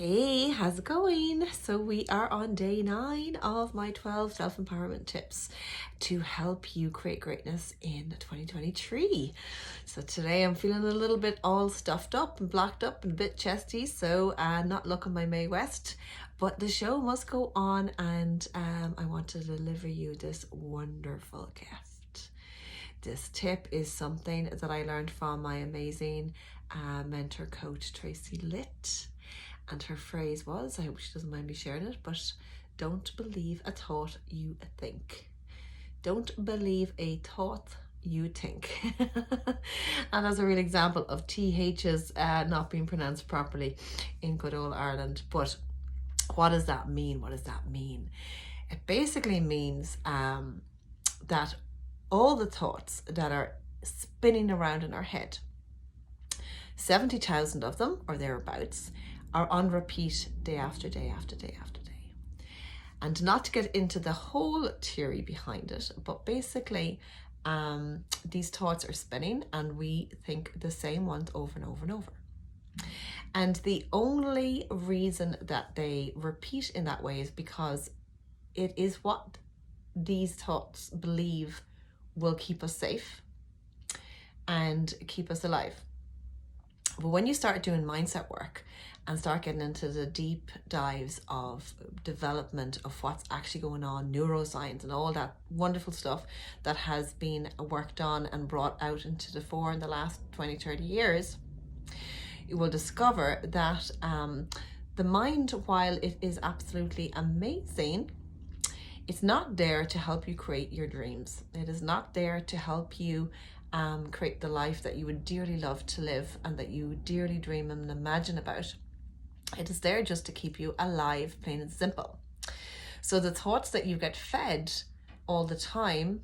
Hey, how's it going? So we are on day 9 of my 12 self-empowerment tips to help you create greatness in 2023. So today I'm feeling a little bit all stuffed up and blocked up and a bit chesty, so not looking my Mae West, but the show must go on, and I want to deliver you this wonderful gift. This tip is something that I learned from my amazing mentor coach Tracy Litt. And her phrase was, I hope she doesn't mind me sharing it, but don't believe a thought you think. Don't believe a thought you think. And that's a real example of THs not being pronounced properly in good old Ireland. But what does that mean? What does that mean? It basically means that all the thoughts that are spinning around in our head, 70,000 of them or thereabouts, are on repeat day after day after day after day. And not to get into the whole theory behind it, but basically these thoughts are spinning and we think the same ones over and over and over. And the only reason that they repeat in that way is because it is what these thoughts believe will keep us safe and keep us alive. But when you start doing mindset work and start getting into the deep dives of development of what's actually going on, neuroscience and all that wonderful stuff that has been worked on and brought out into the fore in the last 20-30 years, you will discover that the mind, while it is absolutely amazing, it's not there to help you create your dreams. It is not there to help you create the life that you would dearly love to live and that you dearly dream and imagine about. It is there just to keep you alive, plain and simple. So the thoughts that you get fed all the time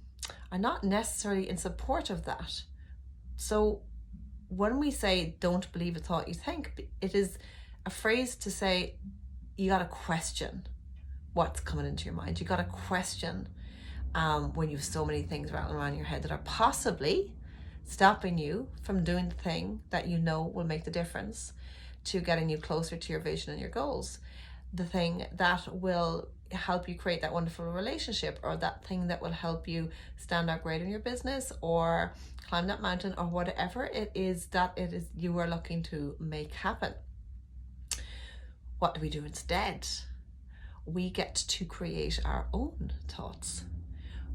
are not necessarily in support of that. So when we say don't believe a thought you think, it is a phrase to say you got to question what's coming into your mind. You got to question when you have so many things rattling around your head that are possibly stopping you from doing the thing that you know will make the difference to getting you closer to your vision and your goals. The thing that will help you create that wonderful relationship, or that thing that will help you stand out great in your business or climb that mountain, or whatever it is that it is you are looking to make happen. What do we do instead? We get to create our own thoughts.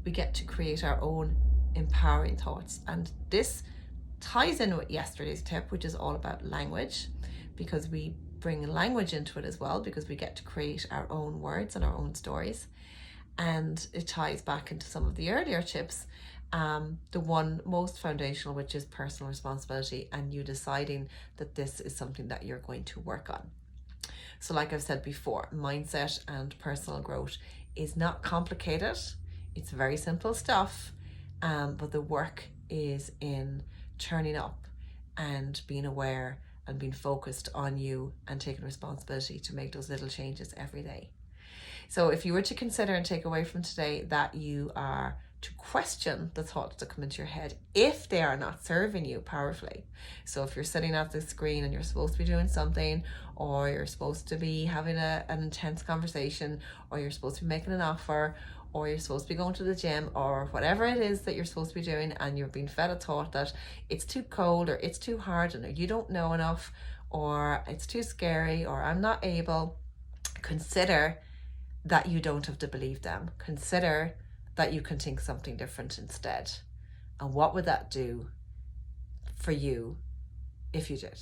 We get to create our own empowering thoughts. And this ties in with yesterday's tip, which is all about language, because we bring language into it as well, because we get to create our own words and our own stories. And it ties back into some of the earlier tips, the one most foundational, which is personal responsibility, and you deciding that this is something that you're going to work on. So like I've said before, mindset and personal growth is not complicated. It's very simple stuff, but the work is in turning up and being aware and being focused on you and taking responsibility to make those little changes every day. So if you were to consider and take away from today that you are to question the thoughts that come into your head if they are not serving you powerfully. So if you're sitting at the screen and you're supposed to be doing something, or you're supposed to be having an intense conversation, or you're supposed to be making an offer, or you're supposed to be going to the gym, or whatever it is that you're supposed to be doing, and you're being fed a thought that it's too cold, or it's too hard, and you don't know enough, or it's too scary, or I'm not able, consider that you don't have to believe them. Consider that you can think something different instead. And what would that do for you if you did?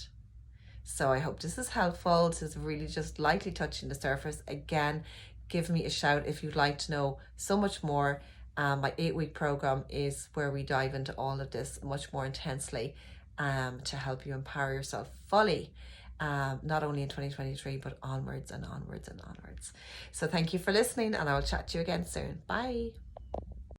So I hope this is helpful. This is really just lightly touching the surface. Again, give me a shout if you'd like to know so much more. My 8-week program is where we dive into all of this much more intensely to help you empower yourself fully, not only in 2023, but onwards and onwards and onwards. So thank you for listening, and I will chat to you again soon. Bye.